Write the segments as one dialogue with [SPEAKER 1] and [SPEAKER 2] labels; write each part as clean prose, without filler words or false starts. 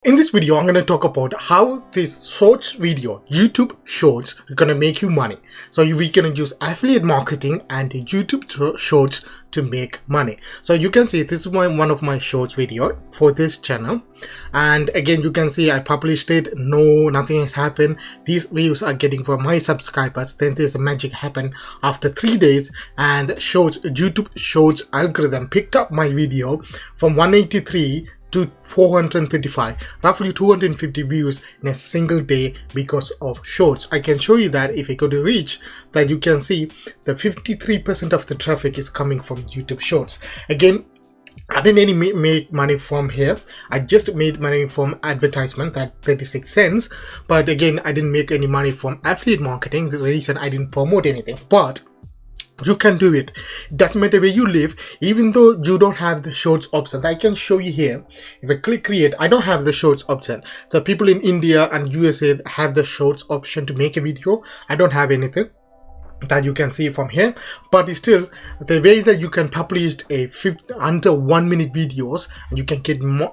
[SPEAKER 1] In this video, I'm going to talk about how this shorts video, YouTube shorts, are going to make you money. So we can use affiliate marketing and YouTube shorts to make money. So you can see this is one of my shorts video for this channel. And again, you can see I published it. No, nothing has happened. These views are getting for my subscribers. Then there's a magic happen after 3 days, and YouTube shorts algorithm picked up my video from 183 to 435, roughly 250 views in a single day because of shorts. I can show you that if I go to reach, that you can see that 53% of the traffic is coming from YouTube shorts. Again, I didn't make money from here. I just made money from advertisement at 36 cents. But again, I didn't make any money from affiliate marketing. The reason I didn't promote anything. But you can do it. It doesn't matter where you live, even though you don't have the shorts option. I can show you here. If I click create, I don't have the shorts option. So people in India and USA have the shorts option to make a video. I don't have anything that you can see from here, but it's still the way that you can publish under 1 minute videos and you can get more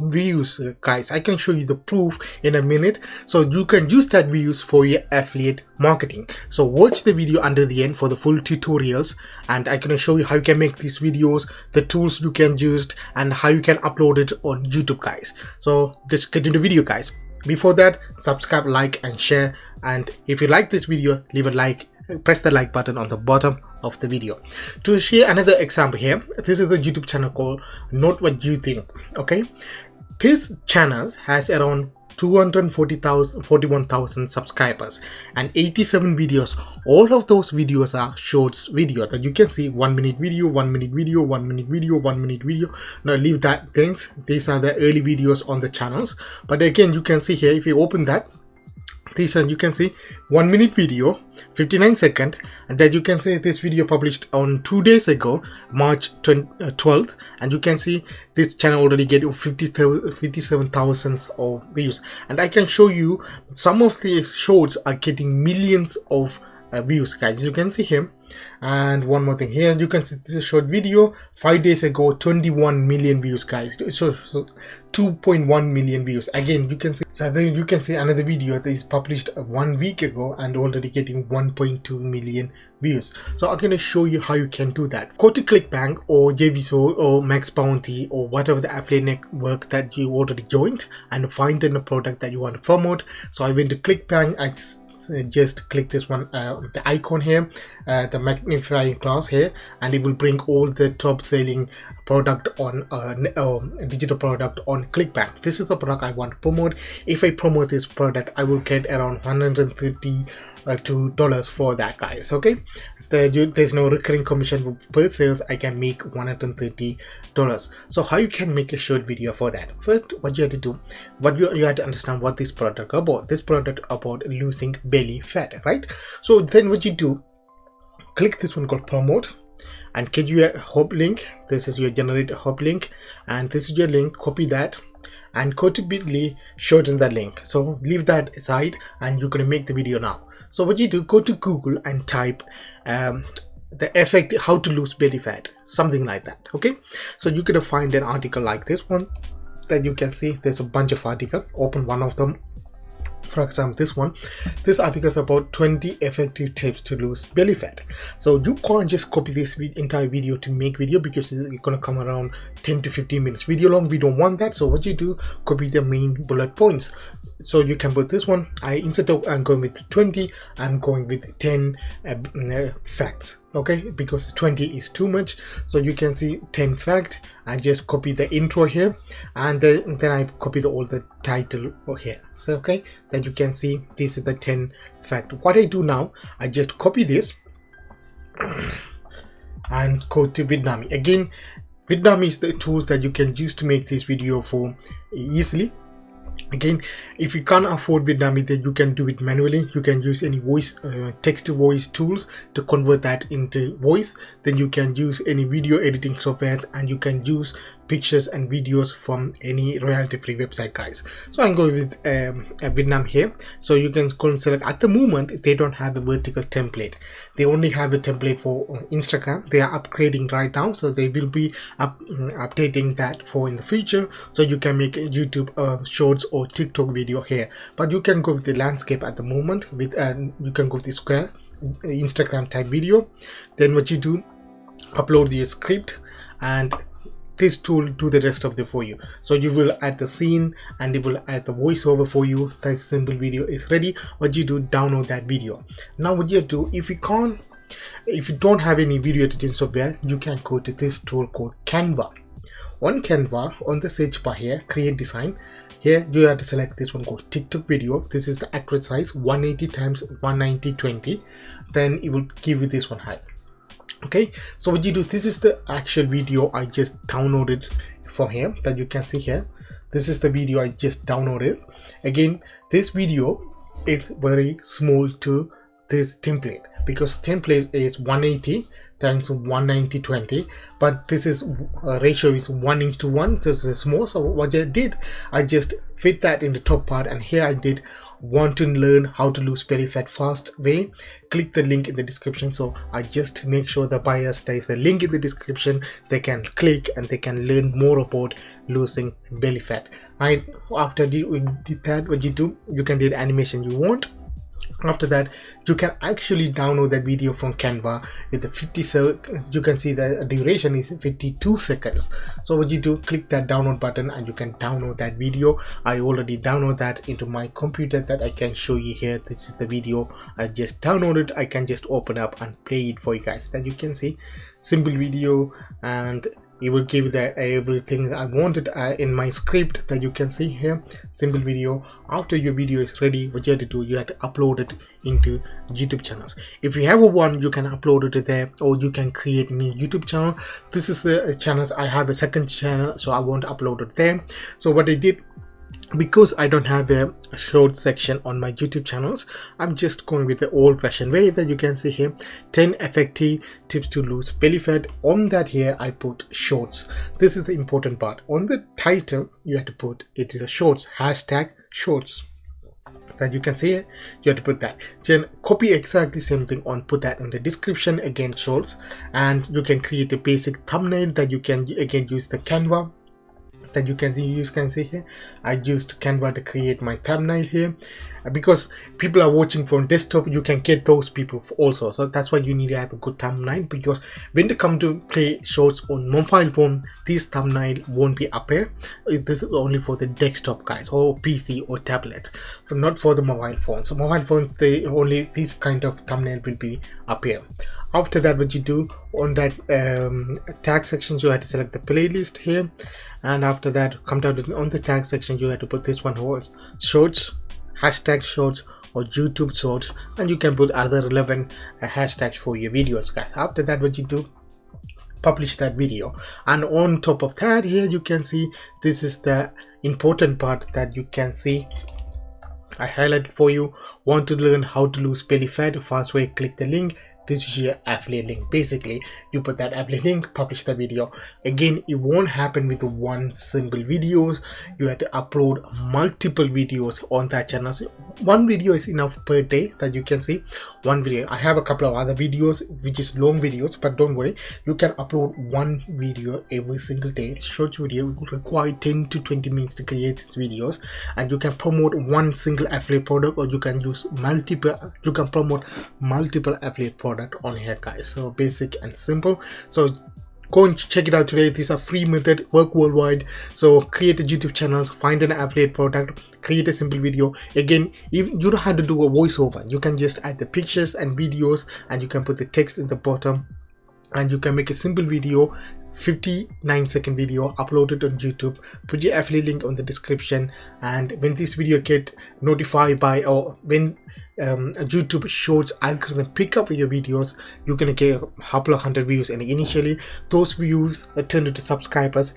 [SPEAKER 1] views, guys. I can show you the proof in a minute, so you can use that views for your affiliate marketing. So watch the video under the end for the full tutorials, and I'm gonna show you how you can make these videos, the tools you can use, and how you can upload it on YouTube, guys. So let's get into the video, guys. Before that, subscribe, like and share, and if you like this video, leave a like. Press the like button on the bottom of the video. To share another example here, this is the YouTube channel called Not What You Think. Okay, this channel has around 241,000 subscribers and 87 videos. All of those videos are shorts video that you can see 1 minute video, 1 minute video, 1 minute video, 1 minute video. Now leave that things. These are the early videos on the channels. But again, you can see here, if you open that, these are, you can see 1 minute video, 59 seconds, and then you can see this video published on 2 days ago, March 12th, and you can see this channel already getting 57,000 of views. And I can show you some of the shorts are getting millions of views, guys. You can see him. And one more thing here, you can see this is a short video 5 days ago, 21 million views, guys. So 2.1 million views. Again, you can see, so then you can see another video that is published 1 week ago and already getting 1.2 million views. So I'm going to show you how you can do that. Go to ClickBank or JVSO or Max Bounty or whatever the affiliate network that you already joined, and find a product that you want to promote. So I went to ClickBank. I just click this one, the icon here, the magnifying glass here, and it will bring all the top selling product on digital product on ClickBank. This is the product I want to promote. If I promote this product, I will get around $132 for that, guys. Okay, so there's no recurring commission per sales. I can make $130. So how you can make a short video for that? First, what you have to do, you have to understand what this product about. This product about losing belly fat, right? So then what you do, click this one called promote and get you a hub link. This is your generate hub link, and this is your link. Copy that and go to bit.ly, shorten that link. So leave that aside and you're going to make the video now. So what you do, go to Google and type the effect how to lose belly fat, something like that. Okay, so you're going to find an article like this one that you can see. There's a bunch of articles. Open one of them. For example, this article is about 20 effective tips to lose belly fat. So you can't just copy this entire video to make video, because it's going to come around 10 to 15 minutes video long. We don't want that. So what you do, copy the main bullet points. So you can put this one. Instead of I'm going with 20, I'm going with 10 facts. Okay, because 20 is too much. So you can see 10 fact. I just copy the intro here, and then I copy all the title here. So okay, then you can see this is the 10 fact. What I do now, I just copy this and go to Vietnamese. Again, Vietnamese is the tools that you can use to make this video for easily. Again, if you can't afford Vietnamese, then you can do it manually. You can use any voice text to voice tools to convert that into voice. Then you can use any video editing softwares, and you can use pictures and videos from any royalty free website, guys. So I'm going with Vietnam here. So you can go and select. At the moment they don't have a vertical template, they only have a template for Instagram. They are upgrading right now, so they will be updating that for in the future, so you can make a YouTube shorts or TikTok video here. But you can go with the landscape at the moment with you can go with the square Instagram type video. Then what you do, upload your script, and this tool do the rest of the for you. So you will add the scene and it will add the voiceover for you. That simple video is ready. What you do, download that video. Now what you do, if you don't have any video editing software, you can go to this tool called Canva. On Canva, on the search bar here, create design. Here you have to select this one called TikTok video. This is the accurate size 180 times 190 20. Then it will give you this one height. Okay, so what you do, this is the actual video I just downloaded from here that you can see here. This is the video I just downloaded. Again, this video is very small to this template because template is 180 times 190 20, but this is ratio is 1:1. This is small. So what I did, I just fit that in the top part, and here I did want to learn how to lose belly fat fast way. Click the link in the description. So I just make sure the buyers, there is a link in the description, they can click and they can learn more about losing belly fat. Right after you did that, what you do, you can do the animation you want. After that, you can actually download that video from Canva with the 57. You can see the duration is 52 seconds. So what you do, click that download button and you can download that video. I already downloaded that into my computer that I can show you here. This is the video I just downloaded. I can just open up and play it for you guys. That you can see simple video, and it will give the everything I wanted in my script that you can see here. Simple video. After your video is ready, what you have to do, you have to upload it into YouTube channels. If you have one, you can upload it there, or you can create a new YouTube channel. This is the channels. I have a second channel, so I won't upload it there. So what I did, because I don't have a short section on my YouTube channels, I'm just going with the old-fashioned way that you can see here. 10 effective tips to lose belly fat. On that here I put shorts. This is the important part. On the title you have to put it is a shorts, hashtag shorts. That you can see here, you have to put that. Then copy exactly same thing on, put that in the description, again shorts, and you can create a basic thumbnail that you can again use the Canva. That you can see here. I used Canva to create my thumbnail here, because people are watching from desktop. You can get those people also, so that's why you need to have a good thumbnail, because when they come to play shorts on mobile phone, this thumbnail won't be up here. This is only for the desktop guys, or PC or tablet, but not for the mobile phone. So mobile phones, they only this kind of thumbnail will be up here. After that, what you do, on that tag section, you have to select the playlist here, and after that come down to on the tag section, you have to put this one whole shorts, hashtag shorts or YouTube shorts, and you can put other relevant hashtags for your videos guys. After that, what you do, publish that video, and on top of that here you can see this is the important part that you can see I highlighted for you. Want to learn how to lose belly fat fast way? Click the link. This is your affiliate link. Basically you put that affiliate link, publish the video. Again, it won't happen with one simple videos. You have to upload multiple videos on that channel. So one video is enough per day, that you can see one video. I have a couple of other videos which is long videos, but don't worry, you can upload one video every single day. Short video will require 10 to 20 minutes to create these videos, and you can promote one single affiliate product, or you can use multiple, you can promote multiple affiliate products on here guys. So basic and simple. So go and check it out today. These are free method, work worldwide. So create a YouTube channel, find an affiliate product, create a simple video. Again, if you don't have to do a voiceover, you can just add the pictures and videos, and you can put the text in the bottom, and you can make a simple video, 59-second video, upload it on YouTube, put your affiliate link on the description, and when this video get notified by, or when YouTube Shorts algorithm pick up your videos, you're gonna get a couple of hundred views, and initially those views turn into subscribers.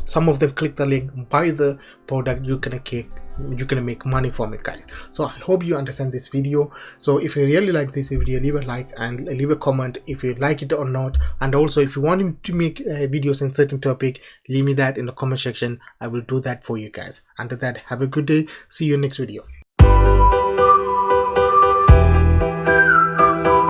[SPEAKER 1] Some of them click the link, buy the product, you're gonna make money from it, guys. So I hope you understand this video. So if you really like this video, leave a like and leave a comment if you like it or not. And also, if you want me to make videos in certain topic, leave me that in the comment section. I will do that for you guys. Until that, have a good day. See you in next video.